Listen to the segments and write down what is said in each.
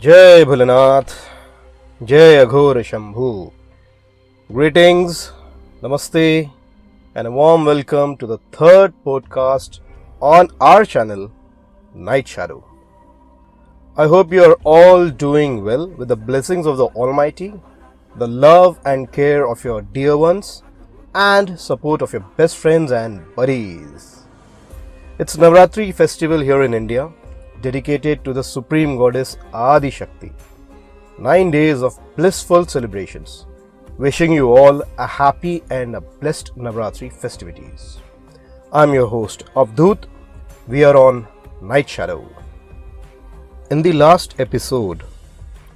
Jai Bholanath, Jai Aghora Shambhu. Greetings, Namaste, and a warm welcome to the third podcast on our channel, Night Shadow. I hope you are all doing well with the blessings of the Almighty, the love and care of your dear ones, and support of your best friends and buddies. It's Navratri festival here in India, dedicated to the Supreme Goddess Adi Shakti. 9 days of blissful celebrations. Wishing you all a happy and a blessed Navratri festivities. I'm your host, Avdut. We are on Night Shadow. In the last episode,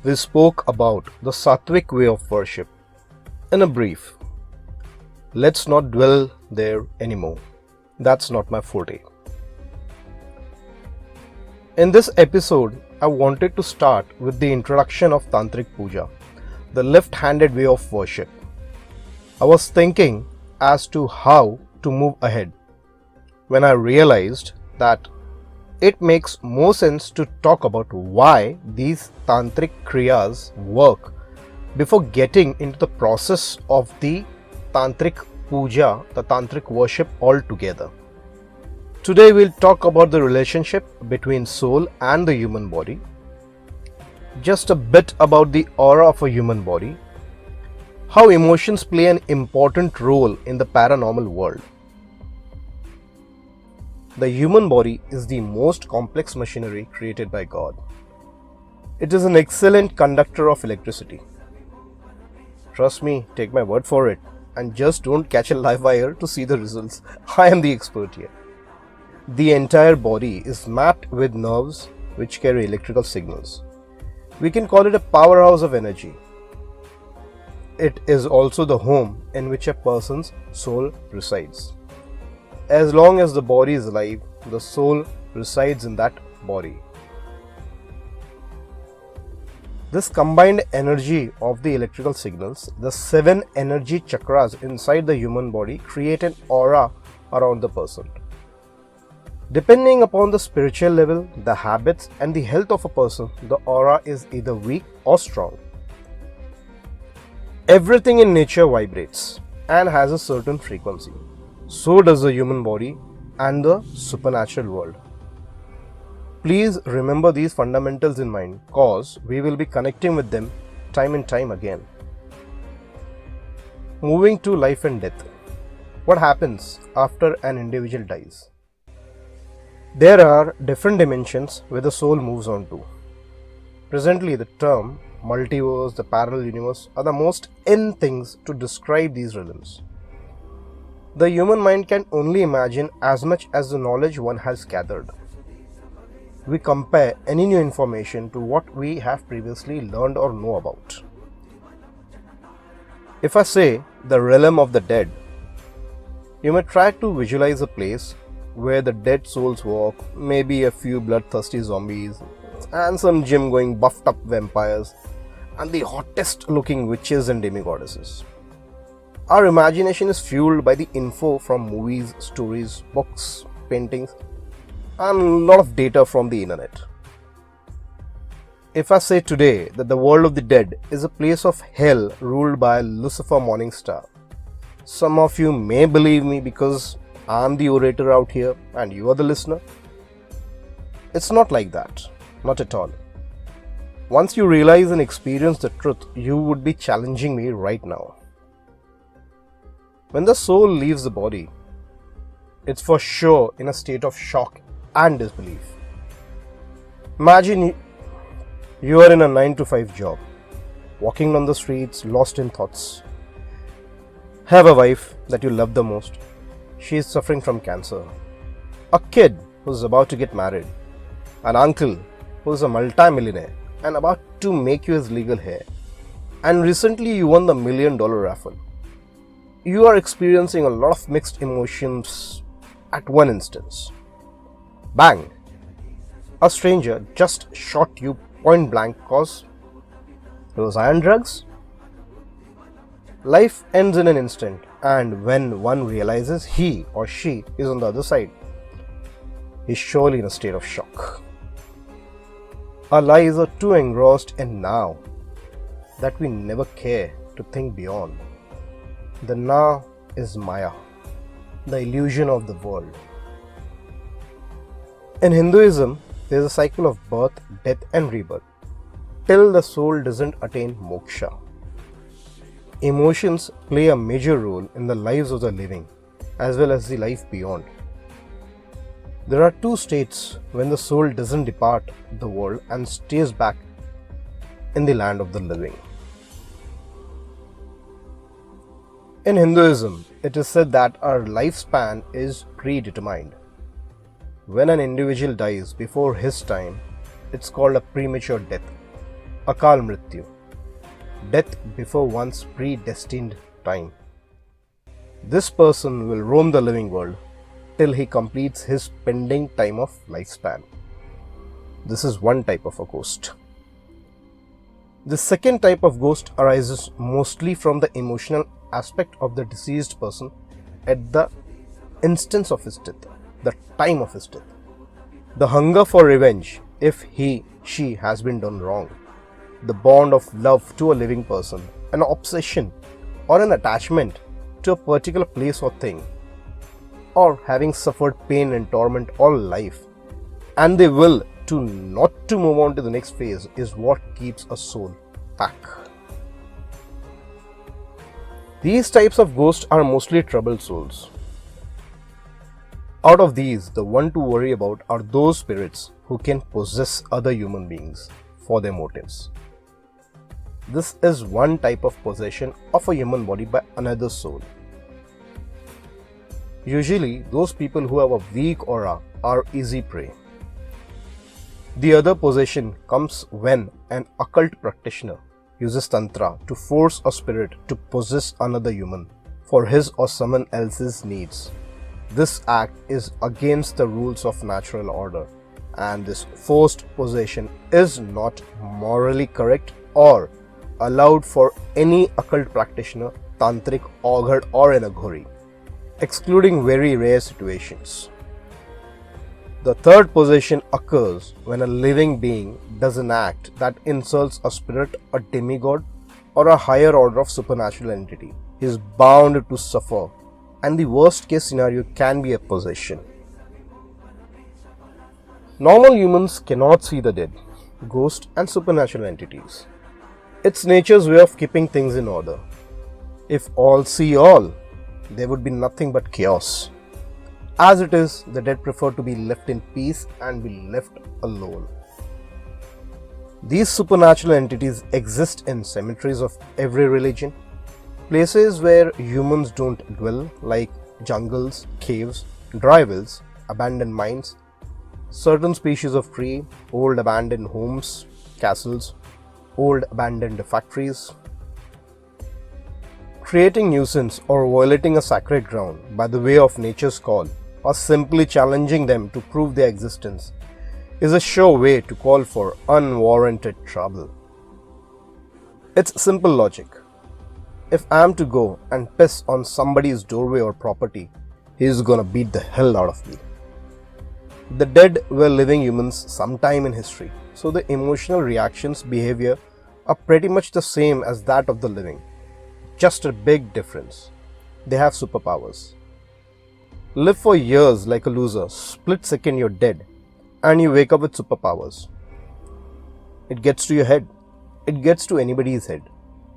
we spoke about the Sattvic way of worship. In a brief, let's not dwell there anymore. That's not my forte. In this episode, I wanted to start with the introduction of Tantric Puja, the left-handed way of worship. I was thinking as to how to move ahead when I realized that it makes more sense to talk about why these tantric kriyas work before getting into the process of the tantric puja, the tantric worship altogether. Today we'll talk about the relationship between soul and the human body, just a bit about the aura of a human body, how emotions play an important role in the paranormal world. The human body is the most complex machinery created by God. It is an excellent conductor of electricity. Trust me, take my word for it, and just don't catch a live wire to see the results. I am the expert here. The entire body is mapped with nerves which carry electrical signals. We can call it a powerhouse of energy. It is also the home in which a person's soul resides. As long as the body is alive, the soul resides in that body. This combined energy of the electrical signals, the 7 energy chakras inside the human body, create an aura around the person. Depending upon the spiritual level, the habits and the health of a person, the aura is either weak or strong. Everything in nature vibrates and has a certain frequency. So does the human body and the supernatural world. Please remember these fundamentals in mind, cause we will be connecting with them time and time again. Moving to life and death. What happens after an individual dies? There are different dimensions where the soul moves on to. Presently, the term multiverse, the parallel universe are the most in things to describe these realms. The human mind can only imagine as much as the knowledge one has gathered. We compare any new information to what we have previously learned or know about. If I say the realm of the dead, you may try to visualize a place where the dead souls walk, maybe a few bloodthirsty zombies, and some gym-going buffed-up vampires, and the hottest looking witches and demigoddesses. Our imagination is fueled by the info from movies, stories, books, paintings, and a lot of data from the internet. If I say today that the world of the dead is a place of hell ruled by Lucifer Morningstar, some of you may believe me because I'm the orator out here and you are the listener. It's not like that. Not at all. Once you realize and experience the truth, you would be challenging me right now. When the soul leaves the body, it's for sure in a state of shock and disbelief. Imagine you are in a 9-to-5 job, walking down the streets, lost in thoughts. Have a wife that you love the most. She is suffering from cancer. A kid who's about to get married. An uncle who's a multi-millionaire and about to make you his legal heir. And recently you won the $1 million raffle. You are experiencing a lot of mixed emotions at one instance. Bang! A stranger just shot you point blank cause he was on drugs. Life ends in an instant, and when one realizes he or she is on the other side, is surely in a state of shock. Our lives are too engrossed in now that we never care to think beyond. The now is Maya, the illusion of the world. In Hinduism, there is a cycle of birth, death and rebirth till the soul doesn't attain moksha. Emotions play a major role in the lives of the living as well as the life beyond. There are two states when the soul doesn't depart the world and stays back in the land of the living. In Hinduism, it is said that our lifespan is predetermined. When an individual dies before his time, it's called a premature death, akal mrityu, death before one's predestined time. This person will roam the living world till he completes his pending time of lifespan. This is one type of a ghost. The second type of ghost arises mostly from the emotional aspect of the deceased person at the instance of his death, the time of his death. The hunger for revenge if she has been done wrong, the bond of love to a living person, an obsession or an attachment to a particular place or thing, or having suffered pain and torment all life, and the will to not to move on to the next phase is what keeps a soul back. These types of ghosts are mostly troubled souls. Out of these, the one to worry about are those spirits who can possess other human beings for their motives. This is one type of possession of a human body by another soul. Usually, those people who have a weak aura are easy prey. The other possession comes when an occult practitioner uses Tantra to force a spirit to possess another human for his or someone else's needs. This act is against the rules of natural order, and this forced possession is not morally correct or allowed for any occult practitioner, tantric, augur or an aghori, excluding very rare situations. The third possession occurs when a living being does an act that insults a spirit, a demigod, or a higher order of supernatural entity. He is bound to suffer, and the worst case scenario can be a possession. Normal humans cannot see the dead, ghosts, and supernatural entities. It's nature's way of keeping things in order. If all see all, there would be nothing but chaos. As it is, the dead prefer to be left in peace and be left alone. These supernatural entities exist in cemeteries of every religion, places where humans don't dwell, like jungles, caves, dry wells, abandoned mines, certain species of tree, old abandoned homes, castles, old abandoned factories. Creating nuisance or violating a sacred ground by the way of nature's call, or simply challenging them to prove their existence, is a sure way to call for unwarranted trouble. It's simple logic. If I am to go and piss on somebody's doorway or property, he is gonna beat the hell out of me. The dead were living humans sometime in history, so the emotional reactions, behavior are pretty much the same as that of the living. Just a big difference. They have superpowers. Live for years like a loser, split second you're dead, and you wake up with superpowers. It gets to your head. It gets to anybody's head.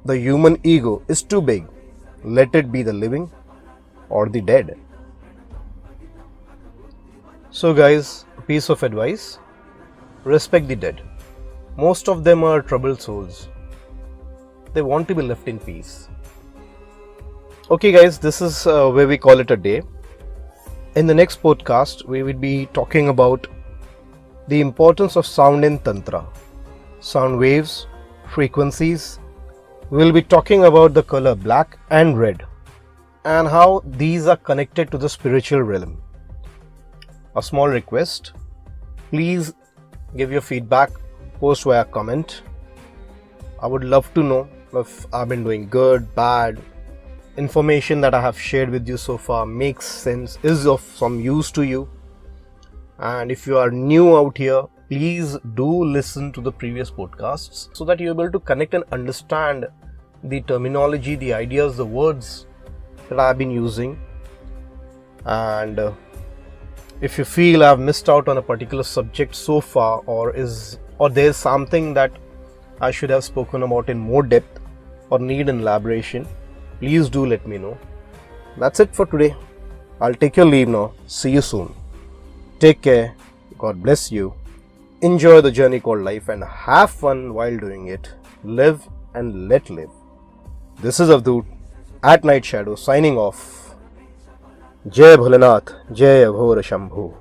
The human ego is too big. Let it be the living or the dead. So guys, a piece of advice. Respect the dead. Most of them are troubled souls. They want to be left in peace. Okay guys, this is where we call it a day. In the next podcast, we will be talking about the importance of sound in Tantra. Sound waves, frequencies. We'll be talking about the color black and red and how these are connected to the spiritual realm. A small request, please give your feedback, post via comment. I would love to know if I've been doing good, bad, information that I have shared with you so far makes sense, is of some use to you. And if you are new out here, please do listen to the previous podcasts so that you're able to connect and understand the terminology, the ideas, the words that I've been using. And if you feel I've missed out on a particular subject so far, or there's something that I should have spoken about in more depth or need an elaboration, please do let me know. That's it for today. I'll take your leave now. See you soon. Take care. God bless you. Enjoy the journey called life and have fun while doing it. Live and let live. This is Avdut at Night Shadow signing off. Jai Bholenath, Jai Aghora Shambhu.